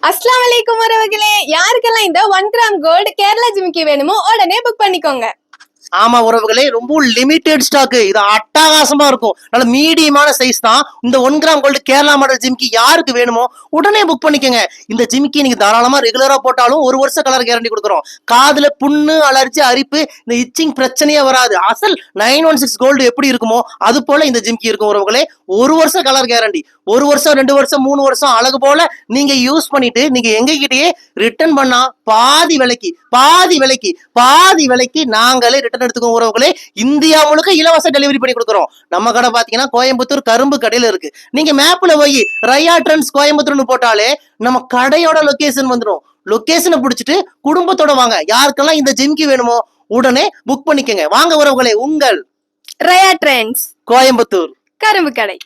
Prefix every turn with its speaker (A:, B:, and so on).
A: அஸ்ஸலாமு அலைக்கும் உறவுகளே, யாருக்கெல்லாம் இந்த 1 கிராம் கோல்டு கேரளா ஜிமிக்கி வேணுமோ உடனே புக் பண்ணிக்கோங்க.
B: ஆமா உறவுகளே, ரொம்ப லிமிடெட் ஸ்டாக். இது அட்டகாசமா இருக்கும். நல்ல மீடியமான சைஸ் தான். இந்த 1 கிராம் கோல்டு கேரளா மாடல் ஜிமிக்கி யாருக்கு வேணுமோ உடனே புக் பண்ணிக்கோங்க. இந்த ஜிமிக்கி நீங்க தாராளமா ரெகுலரா போட்டாலும் 1 வருஷம் கலர் கேரண்டி கொடுக்குறோம். காதுல புண்ணு, அலர்ஜி, அரிப்பு, இந்த இச்சிங் பிரச்சனையே வராது. அசல் 916 கோல்டு எப்படி இருக்குமோ அது போல இந்த ஜிமிக்கி இருக்கும் உறவுகளே. 1 வருஷம் கலர் கேரண்டி. 1 வருஷம், 2 வருஷம், 3 வருஷம் அழகு போல நீங்க யூஸ் பண்ணிட்டு நீங்க எங்க கிட்டயே ரிட்டர்ன் பண்ணா பாதி விலைக்கு நாங்களே ரிட்டர்ன் எடுத்துக்கோங்க உறவுகளே. இந்தியா முழுக்க இலவச டெலிவரி பண்ணி கொடுக்குறோம். நம்ம கடை பாத்தீங்கன்னா கோயம்புத்தூர் கரும்பு கடையில இருக்கு. நீங்க மேப்ல போய் ரயா ட்ரெண்ட்ஸ் கோயம்புத்தூர்னு போட்டாலே நம்ம கடையோட லொகேஷன் வந்துடும். லொகேஷனை பிடிச்சிட்டு குடும்பத்தோட வாங்க. யாருக்கெல்லாம் இந்த ஜிமிக்கி வேணுமோ உடனே புக் பண்ணிக்கங்க. வாங்க உறவுகளே, உங்கள்
A: ரயா ட்ரெண்ட்ஸ்
B: கோயம்புத்தூர்
A: கரும்பு கடை.